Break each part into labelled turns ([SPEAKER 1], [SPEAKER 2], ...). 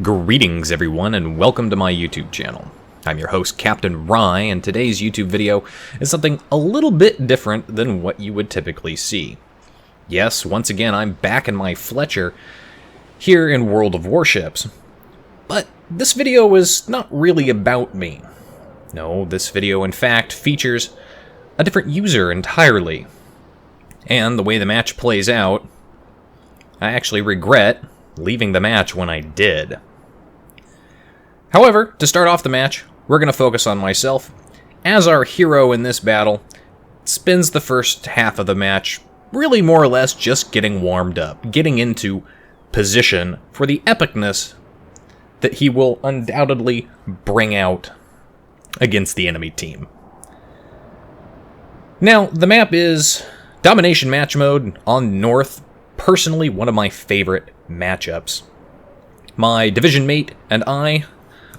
[SPEAKER 1] Greetings everyone and welcome to my YouTube channel. I'm your host Captain Rye, and today's YouTube video is something a little bit different than what you would typically see. Yes, once again I'm back in my Fletcher here in World of Warships. But this video is not really about me. No, this video in fact features a different user entirely. And the way the match plays out, I actually regret leaving the match when I did. However, to start off the match, we're going to focus on myself, as our hero in this battle spends the first half of the match really more or less just getting warmed up, getting into position for the epicness that he will undoubtedly bring out against the enemy team. Now, the map is Domination Match Mode on North. Personally, one of my favorite matchups. My division mate and I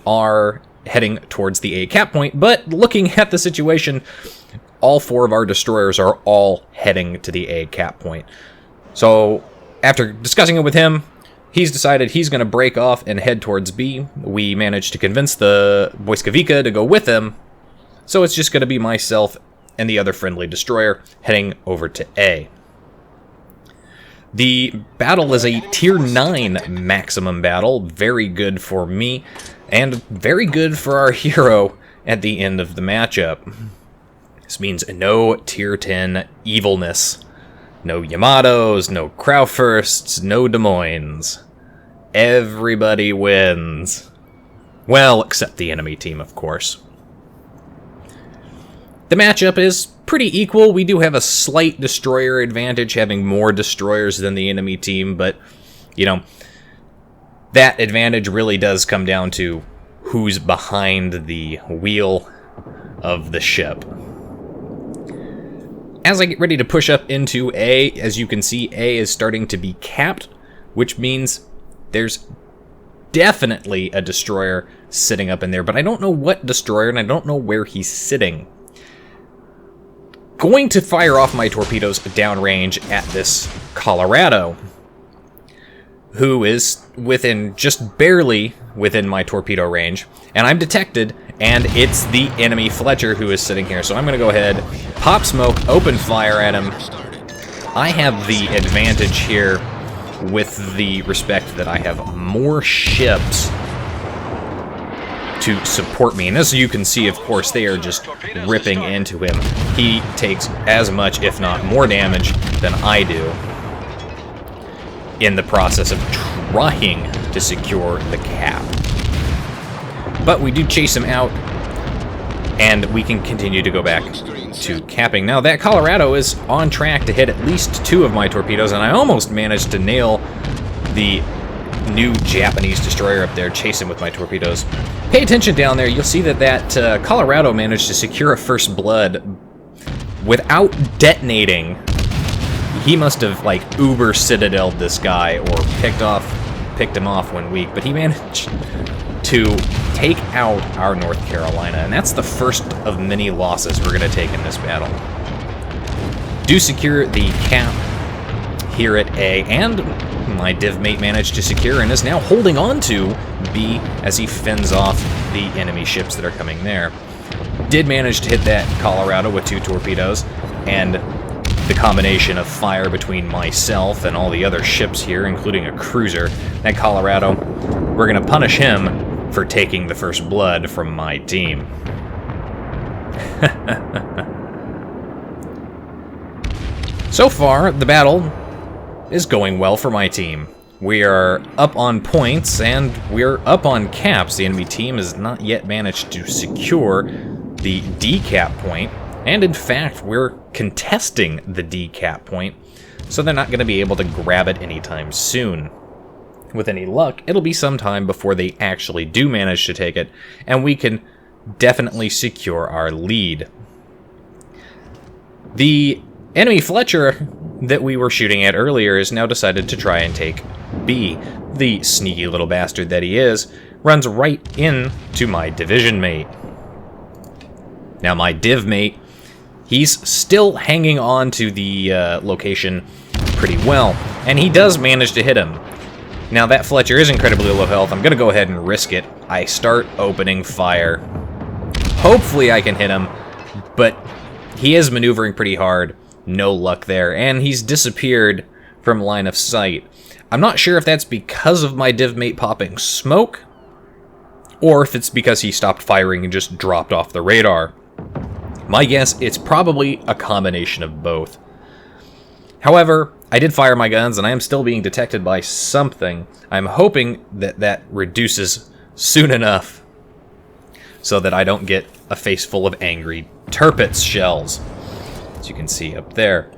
[SPEAKER 1] are heading towards the A cap point, but looking at the situation, all four of our destroyers are all heading to the A cap point. So, after discussing it with him, he's decided he's going to break off and head towards B. We managed to convince the Wojskowika to go with him, so it's just going to be myself and the other friendly destroyer heading over to A. The battle is a tier 9 maximum battle, very good for me, and very good for our hero at the end of the matchup. This means no tier 10 evilness. No Yamatos, no Crowfirsts, no Des Moines. Everybody wins. Well, except the enemy team, of course. The matchup is pretty equal. We do have a slight destroyer advantage, having more destroyers than the enemy team, but, you know, that advantage really does come down to who's behind the wheel of the ship. As I get ready to push up into A, as you can see, A is starting to be capped, which means there's definitely a destroyer sitting up in there, but I don't know what destroyer, and I don't know where he's sitting. Going to fire off my torpedoes downrange at this Colorado, who is just barely within my torpedo range, and I'm detected, and it's the enemy Fletcher who is sitting here. So I'm going to go ahead, pop smoke, open fire at him. I have the advantage here with the respect that I have more ships to support me, and as you can see, of course, they are just ripping into him. He takes as much, if not more damage than I do in the process of trying to secure the cap. But we do chase him out, and we can continue to go back to capping. Now, that Colorado is on track to hit at least 2 of my torpedoes, and I almost managed to nail the new Japanese destroyer up there, chasing with my torpedoes. Pay attention down there, you'll see that Colorado managed to secure a first blood without detonating. He must have, like, uber citadeled this guy, or picked him off when weak, but he managed to take out our North Carolina, and that's the first of many losses we're going to take in this battle. Do secure the cap here at A, and my div mate managed to secure and is now holding on to B as he fends off the enemy ships that are coming there. Did manage to hit that Colorado with 2 torpedoes, and the combination of fire between myself and all the other ships here, including a cruiser, that Colorado, we're going to punish him for taking the first blood from my team. So far, the battle is going well for my team. We are up on points, and we're up on caps. The enemy team has not yet managed to secure the D cap point, and in fact, we're contesting the D cap point, so they're not going to be able to grab it anytime soon. With any luck, it'll be some time before they actually do manage to take it, and we can definitely secure our lead. The enemy Fletcher that we were shooting at earlier is now decided to try and take B. The sneaky little bastard that he is runs right into my division mate. Now my div mate, he's still hanging on to the location pretty well, and he does manage to hit him. Now that Fletcher is incredibly low health. I'm going to go ahead and risk it. I start opening fire. Hopefully I can hit him, but he is maneuvering pretty hard. No luck there, and he's disappeared from line of sight. I'm not sure if that's because of my div mate popping smoke, or if it's because he stopped firing and just dropped off the radar. My guess, it's probably a combination of both. However, I did fire my guns, and I am still being detected by something. I'm hoping that that reduces soon enough so that I don't get a face full of angry turpits shells, as you can see up there.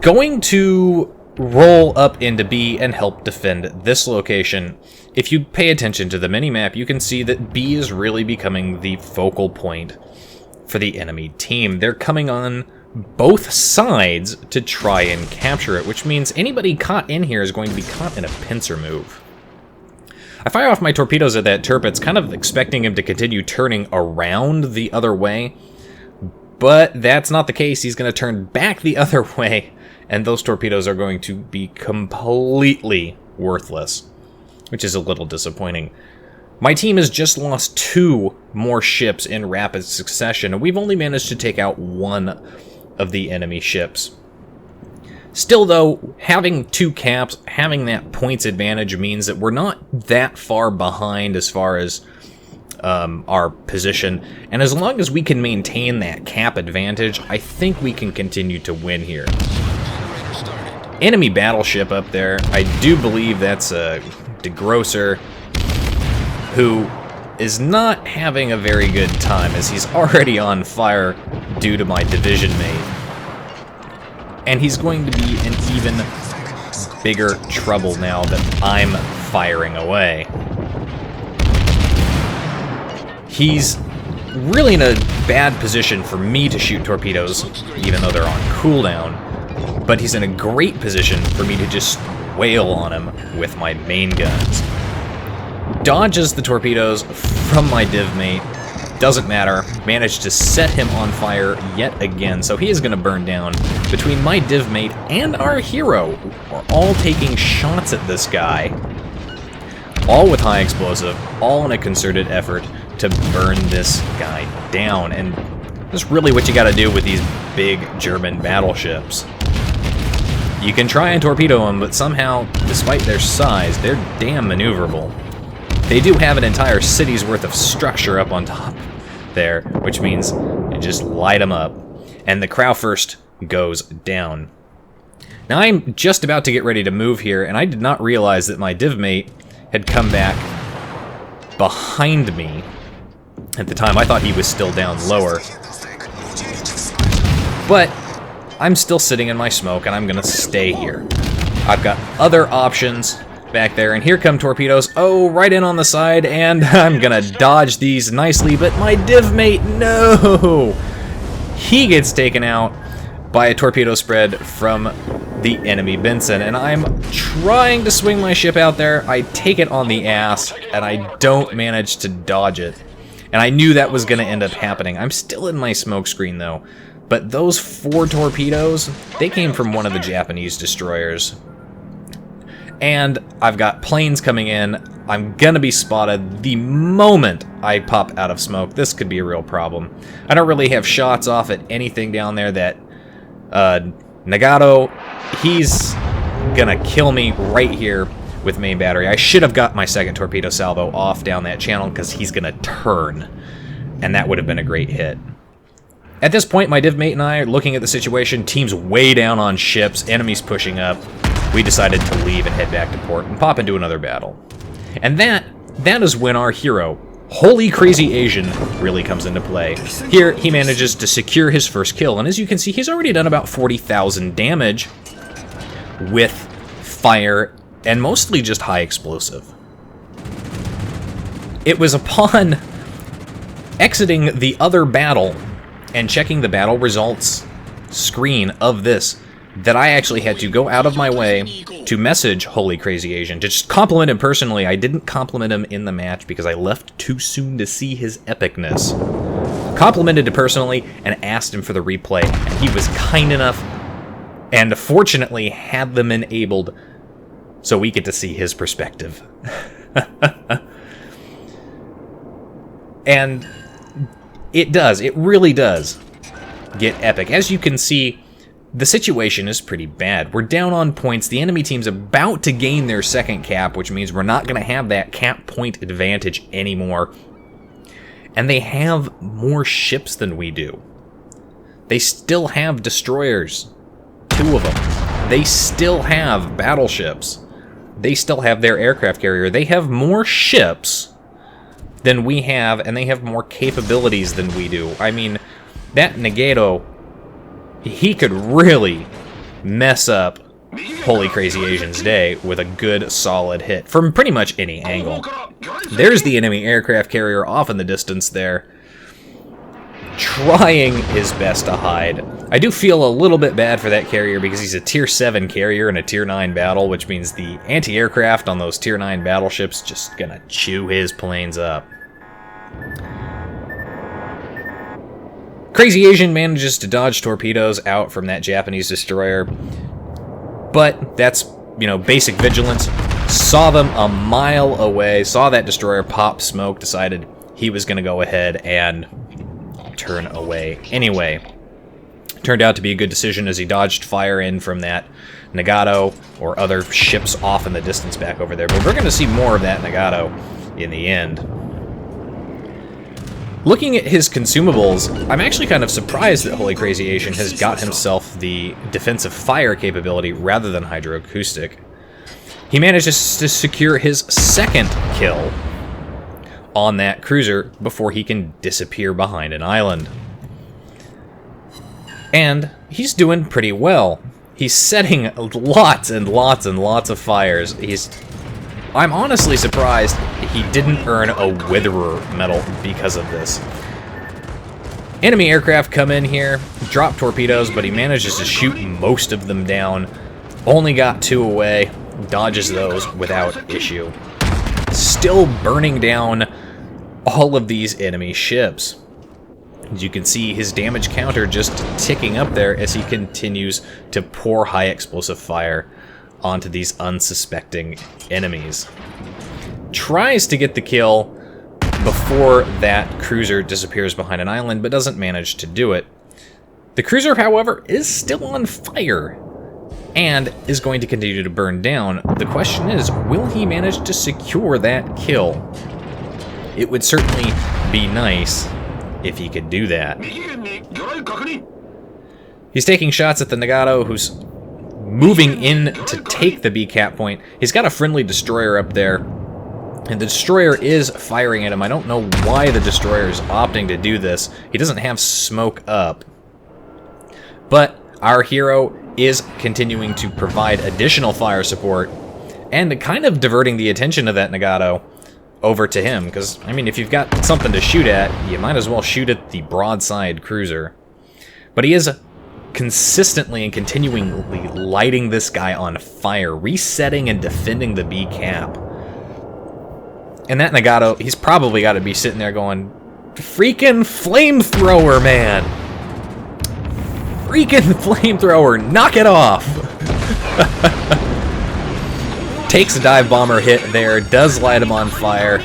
[SPEAKER 1] Going to roll up into B and help defend this location. If you pay attention to the minimap, you can see that B is really becoming the focal point for the enemy team. They're coming on both sides to try and capture it, which means anybody caught in here is going to be caught in a pincer move. I fire off my torpedoes at that turpits, kind of expecting him to continue turning around the other way, but that's not the case. He's going to turn back the other way, and those torpedoes are going to be completely worthless, which is a little disappointing. My team has just lost 2 more ships in rapid succession, and we've only managed to take out 1 of the enemy ships. Still, though, having 2 caps, having that points advantage means that we're not that far behind as far as our position, and as long as we can maintain that cap advantage, I think we can continue to win here. Enemy battleship up there. I do believe that's a DeGrosser, who is not having a very good time, as he's already on fire due to my division mate. And he's going to be in even bigger trouble now that I'm firing away. He's really in a bad position for me to shoot torpedoes, even though they're on cooldown. But he's in a great position for me to just wail on him with my main guns. Dodges the torpedoes from my div mate. Doesn't matter. Managed to set him on fire yet again, so he is going to burn down. Between my div mate and our hero, we're all taking shots at this guy. All with high explosive, all in a concerted effort to burn this guy down. And that's really what you got to do with these big German battleships. You can try and torpedo them, but somehow, despite their size, they're damn maneuverable. They do have an entire city's worth of structure up on top there, which means you just light them up. And the Crow first goes down. Now I'm just about to get ready to move here, and I did not realize that my div mate had come back behind me. At the time, I thought he was still down lower. But I'm still sitting in my smoke, and I'm going to stay here. I've got other options back there, and here come torpedoes. Oh, right in on the side, and I'm gonna dodge these nicely, but my div mate, no! He gets taken out by a torpedo spread from the enemy Benson, and I'm trying to swing my ship out there. I take it on the ass, and I don't manage to dodge it. And I knew that was gonna end up happening. I'm still in my smoke screen, though. But those 4 torpedoes, they came from one of the Japanese destroyers. And I've got planes coming in. I'm gonna be spotted the moment I pop out of smoke. This could be a real problem. I don't really have shots off at anything down there. That Nagato, he's gonna kill me right here with main battery. I should have got my second torpedo salvo off down that channel because he's gonna turn, and that would have been a great hit. At this point, my div mate and I are looking at the situation. Team's way down on ships, enemies pushing up. We decided to leave and head back to port and pop into another battle. And that is when our hero, HolyCrazyAsian, really comes into play. Here, he manages to secure his first kill, and as you can see, he's already done about 40,000 damage with fire and mostly just high explosive. It was upon exiting the other battle and checking the battle results screen of this that I actually had to go out of my way to message HolyCrazyAsian, to just compliment him personally. I didn't compliment him in the match because I left too soon to see his epicness. Complimented him personally and asked him for the replay, and he was kind enough and fortunately had them enabled so we get to see his perspective. And it really does get epic. As you can see, the situation is pretty bad. We're down on points. The enemy team's about to gain their second cap, which means we're not going to have that cap point advantage anymore. And they have more ships than we do. They still have destroyers. 2 of them. They still have battleships. They still have their aircraft carrier. They have more ships than we have, and they have more capabilities than we do. I mean, that Nagato, he could really mess up HolyCrazyAsian's day with a good, solid hit from pretty much any angle. There's the enemy aircraft carrier off in the distance there, trying his best to hide. I do feel a little bit bad for that carrier because he's a Tier 7 carrier in a Tier 9 battle, which means the anti-aircraft on those Tier 9 battleships just gonna chew his planes up. Crazy Asian manages to dodge torpedoes out from that Japanese destroyer, but that's, you know, basic vigilance. Saw them a mile away, saw that destroyer pop smoke, decided he was gonna go ahead and turn away anyway. Turned out to be a good decision as he dodged fire in from that Nagato or other ships off in the distance back over there. But we're going to see more of that Nagato in the end. Looking at his consumables, I'm actually kind of surprised that HolyCrazyAsian has got himself the defensive fire capability rather than hydroacoustic. He manages to secure his second kill on that cruiser before he can disappear behind an island. And he's doing pretty well. He's setting lots and lots and lots of fires. I'm honestly surprised he didn't earn a Witherer medal because of this. Enemy aircraft come in here, drop torpedoes, but he manages to shoot most of them down. Only got 2 away, dodges those without issue. Still burning down all of these enemy ships. As you can see, his damage counter just ticking up there as he continues to pour high explosive fire onto these unsuspecting enemies. Tries to get the kill before that cruiser disappears behind an island, but doesn't manage to do it. The cruiser, however, is still on fire and is going to continue to burn down. The question is, will he manage to secure that kill? It would certainly be nice if he could do that. He's taking shots at the Nagato, who's moving in to take the B cap point. He's got a friendly destroyer up there, and the destroyer is firing at him. I don't know why the destroyer is opting to do this. He doesn't have smoke up. But our hero is continuing to provide additional fire support and kind of diverting the attention of that Nagato over to him, because, I mean, if you've got something to shoot at, you might as well shoot at the broadside cruiser. But he is consistently and continually lighting this guy on fire, resetting and defending the B cap. And that Nagato, he's probably got to be sitting there going, freaking flamethrower, man! Freaking flamethrower, knock it off! Takes a dive bomber hit there, does light him on fire,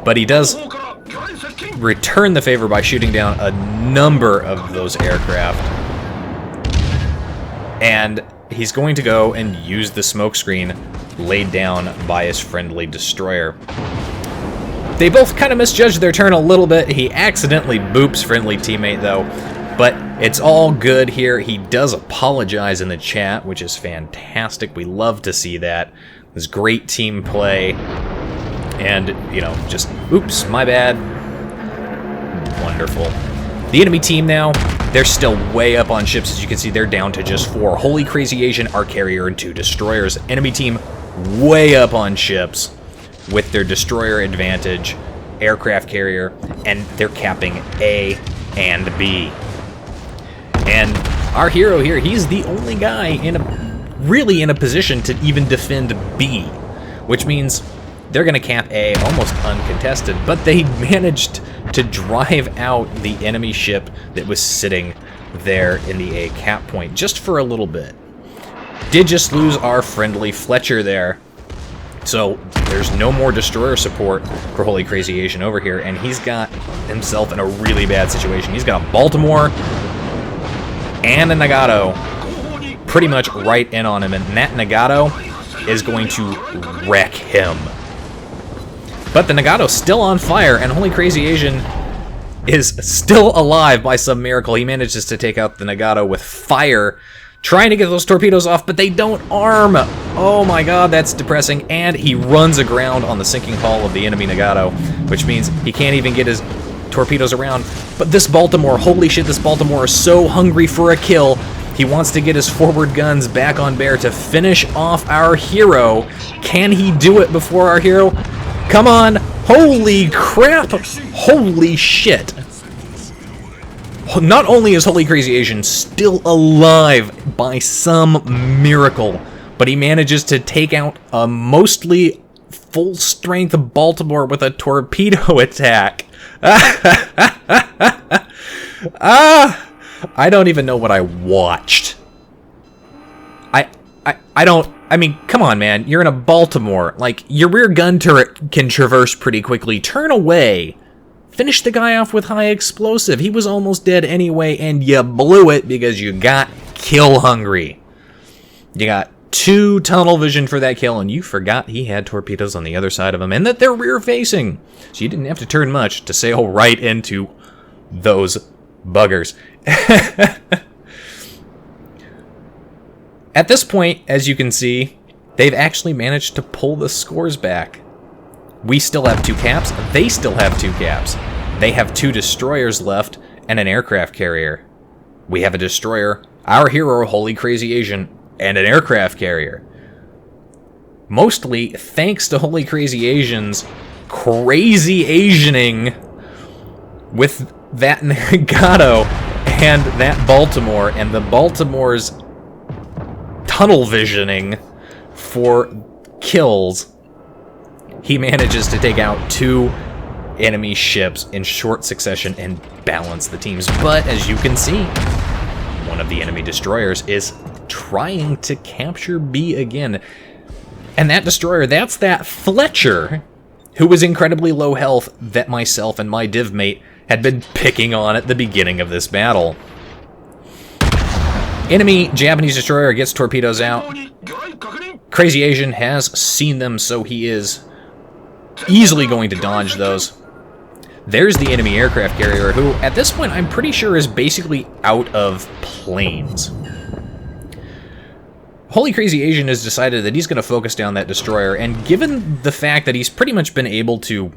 [SPEAKER 1] but he does return the favor by shooting down a number of those aircraft. And he's going to go and use the smoke screen laid down by his friendly destroyer. They both kind of misjudged their turn a little bit. He accidentally boops friendly teammate though, but it's all good here. He does apologize in the chat, which is fantastic. We love to see that. It was great team play. And, you know, just, oops, my bad. Wonderful. The enemy team now, they're still way up on ships. As you can see, they're down to just 4. HolyCrazyAsian, our carrier, and 2 destroyers. Enemy team way up on ships with their destroyer advantage, aircraft carrier, and they're capping A and B. And our hero here, he's the only guy really in a position to even defend B, which means they're going to cap A almost uncontested, but they managed to drive out the enemy ship that was sitting there in the A cap point just for a little bit. did just lose our friendly Fletcher there. So there's no more destroyer support for HolyCrazyAsian over here, and he's got himself in a really bad situation. He's got a Baltimore and a Nagato pretty much right in on him, and that Nagato is going to wreck him. But the Nagato's still on fire, and HolyCrazyAsian is still alive by some miracle. He manages to take out the Nagato with fire, trying to get those torpedoes off, but they don't arm. Oh my god, that's depressing. And he runs aground on the sinking hull of the enemy Nagato, which means he can't even get his torpedoes around. But this Baltimore, holy shit, this Baltimore is so hungry for a kill. He wants to get his forward guns back on bear to finish off our hero. Can he do it before our hero? Come on! Holy crap! Holy shit! Not only is HolyCrazyAsian still alive by some miracle, but he manages to take out a mostly full-strength Baltimore with a torpedo attack. I don't even know what I watched. I mean, come on, man. You're in a Baltimore. Like, your rear gun turret can traverse pretty quickly. Turn away. Finish the guy off with high explosive. He was almost dead anyway, and you blew it because you got kill hungry. You got 2 tunnel vision for that kill, and you forgot he had torpedoes on the other side of him, and that they're rear facing. So you didn't have to turn much to sail right into those buggers. At this point, as you can see, they've actually managed to pull the scores back. We still have 2 caps, they still have 2 caps. They have 2 destroyers left and an aircraft carrier. We have a destroyer, our hero, HolyCrazyAsian, and an aircraft carrier. Mostly thanks to HolyCrazyAsian's crazy Asianing with that Nagato and that Baltimore, and the Baltimore's tunnel visioning for kills. He manages to take out 2 enemy ships in short succession and balance the teams. But as you can see, one of the enemy destroyers is trying to capture B again. And that destroyer, that's that Fletcher, who was incredibly low health that myself and my div mate had been picking on at the beginning of this battle. Enemy Japanese destroyer gets torpedoes out. HolyCrazyAsian has seen them, so he is easily going to dodge those. There's the enemy aircraft carrier, who at this point I'm pretty sure is basically out of planes. HolyCrazyAsian has decided that he's going to focus down that destroyer, and given the fact that he's pretty much been able to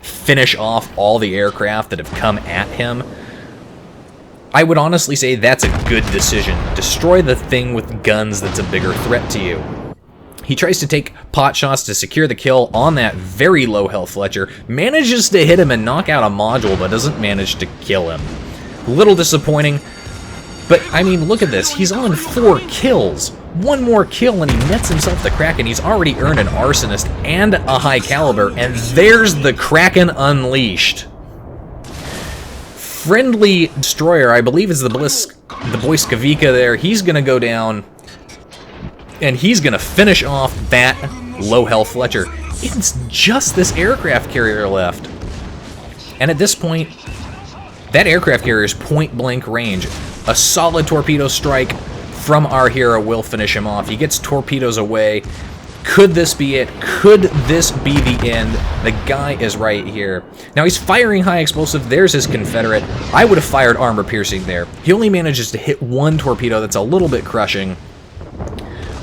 [SPEAKER 1] finish off all the aircraft that have come at him, I would honestly say that's a good decision. Destroy the thing with guns that's a bigger threat to you. He tries to take pot shots to secure the kill on that very low health Fletcher, manages to hit him and knock out a module, but doesn't manage to kill him. A little disappointing, but I mean, look at this. He's on 4 kills. 1 more kill and he nets himself the Kraken. He's already earned an Arsonist and a high caliber, and there's the Kraken unleashed. Friendly destroyer, I believe is the Boyskavika there. He's going to go down, and he's going to finish off that low health Fletcher. It's just this aircraft carrier left. And at this point, that aircraft carrier's point blank range. A solid torpedo strike from our hero will finish him off. He gets torpedoes away. Could this be it? Could this be the end? The guy is right here. Now he's firing high explosive. There's his Confederate. I would have fired armor piercing there. He only manages to hit 1 torpedo. That's a little bit crushing.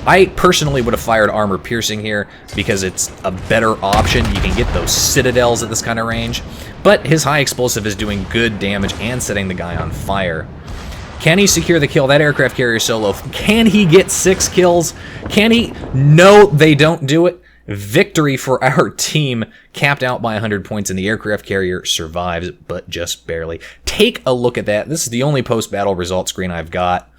[SPEAKER 1] I personally would have fired armor piercing here because it's a better option. You can get those citadels at this kind of range. But his high explosive is doing good damage and setting the guy on fire. Can he secure the kill? That aircraft carrier solo. Can he get 6 kills? Can he? No, they don't do it. Victory for our team, capped out by 100 points, and the aircraft carrier survives, but just barely. Take a look at that. This is the only post-battle result screen I've got.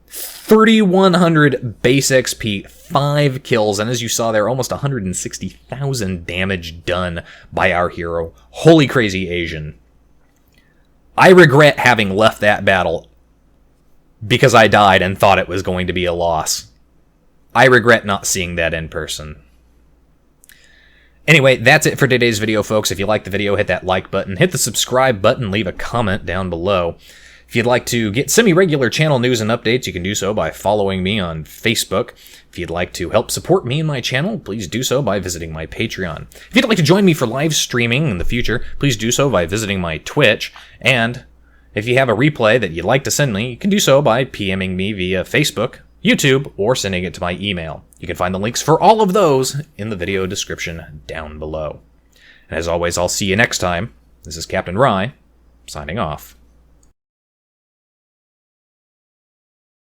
[SPEAKER 1] 3,100 base XP, 5 kills, and as you saw there, almost 160,000 damage done by our hero, HolyCrazyAsian. I regret having left that battle because I died and thought it was going to be a loss. I regret not seeing that in person. Anyway, that's it for today's video, folks. If you liked the video, hit that like button, hit the subscribe button, leave a comment down below. If you'd like to get semi-regular channel news and updates, you can do so by following me on Facebook. If you'd like to help support me and my channel, please do so by visiting my Patreon. If you'd like to join me for live streaming in the future, please do so by visiting my Twitch. And if you have a replay that you'd like to send me, you can do so by PMing me via Facebook, YouTube, or sending it to my email. You can find the links for all of those in the video description down below. And as always, I'll see you next time. This is Captain Rye, signing off.